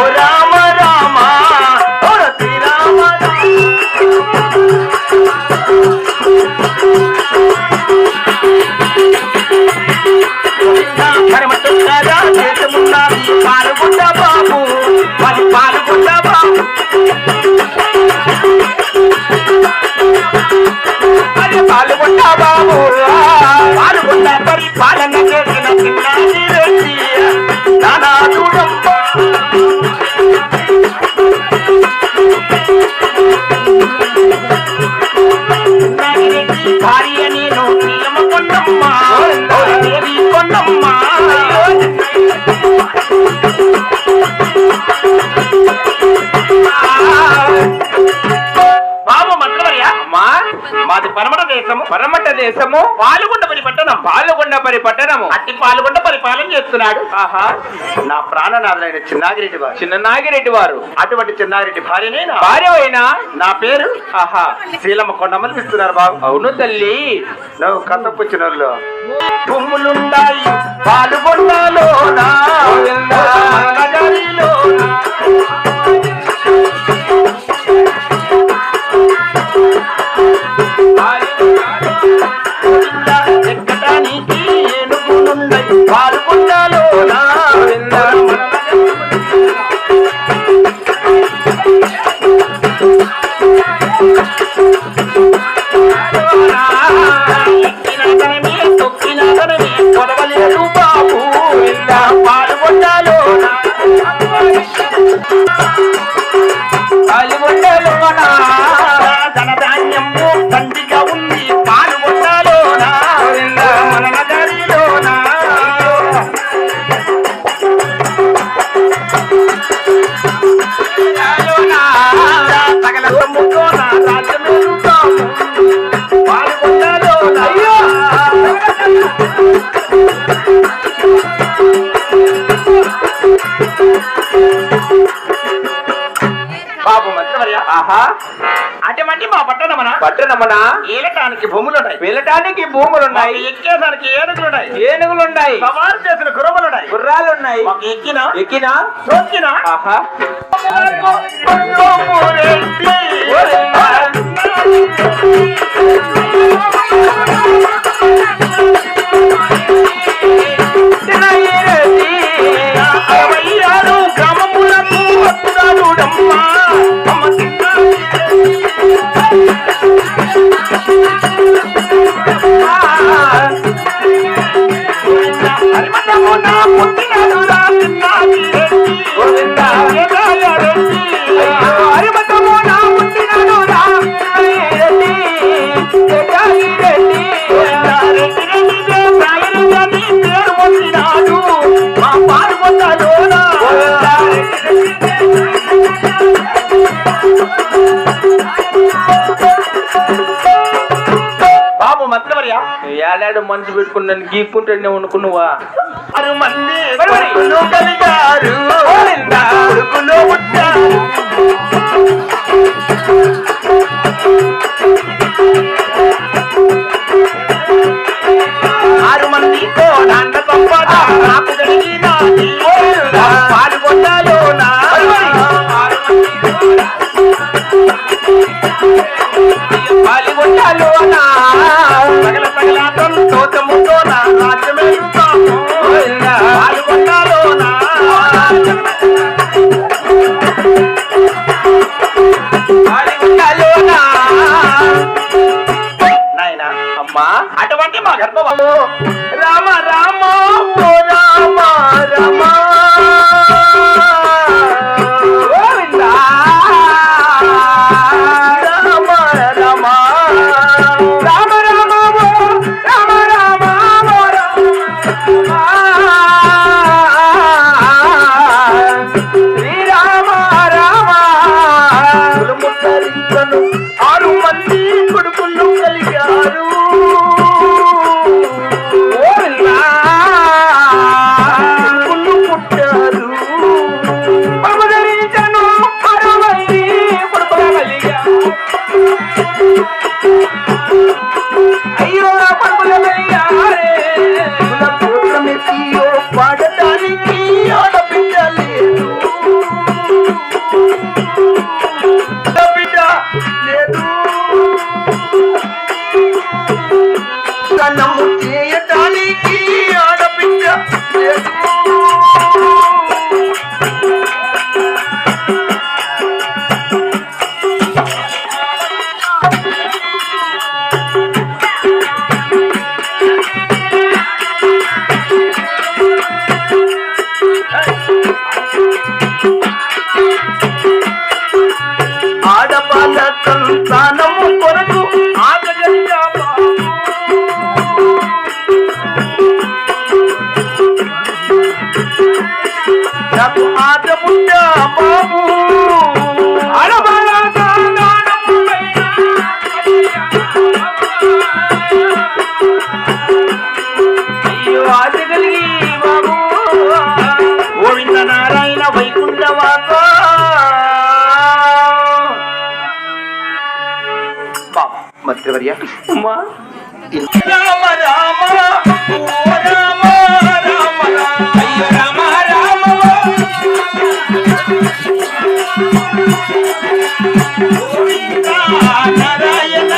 రామ రామ శ్రీరామ దేశమున్నది పాల్గొండ బాబు మరి పాల్గొండ బాబు మరి పాల్గొండ బాబు పాల్గొండ పరిపాలన చేసిన చిన్నారి రెడ్డి నానా చూడమ్మ భార్య నేను నియమ కొండమ్మా దేవి కొండమ్మా బాబు మంత్రవర్య అమ్మా మాది పరమట దేశము పాల్గొండపరి పట్టణము అట్టి పాల్గొండ పరిపాలన చేస్తున్నాడు. ఆహా నా ప్రాణనాథులైన చిన్ననాగిరెడ్డి వారు అటువంటి చిన్నాగిరెడ్డి భార్య అయినా నా పేరు ఆహా శీలమ్మ కొండమని ఇస్తున్నారు బాబు. అవును తల్లి నువ్వు కథపుచ్చిన వాళ్ళు భూములుండాయి పాల్గొండలో ఎక్కడానికి ఏనుగులుండయి పాల్గొండలో తొక్కినదనమే కొడవలేదు బాబు పాల్గొండలో ధనధాన్యము దండిగా ఉంది పాల్గొండలోనా మన నగరిలోనా సకల సొమ్ముతోన రాజ్యమేలుతాము పాల్గొండలోనా బాబు మంత్రవర్య ఆహా అటువంటి మా పట్టణమన ఏలటానికి భూములున్నాయి ఎక్కేదానికి ఏనుగులున్నాయి సవారు చేసిన గుర్రాలున్నాయి ఎక్కినా ఆహా గ్రామములకు వస్తున్నాడుడమ్మా ఏడాడు మనసు పెట్టుకున్నాను గీక్కుంటే అనుకున్నావా అరు మంది కలిగారు ఆరు మంది కోడాండ సంపద నాకు కలిగినది పాల్గొండలోనా పాల్గొండలోనా సగల తోటముతోనా రాజ్యమేలుతాము పాల్గొండలోనా పాల్గొండలోనా నాయనా అమ్మా అటువంటి మా గర్భము రామ రామ ఓ రామ రామ ఆరు మంది కొడుకులు కలిగారు మంత్రివర్య అమ్మా రామ రామ ఓ రామ రామ అయ్యో రామ రామ నారాయణ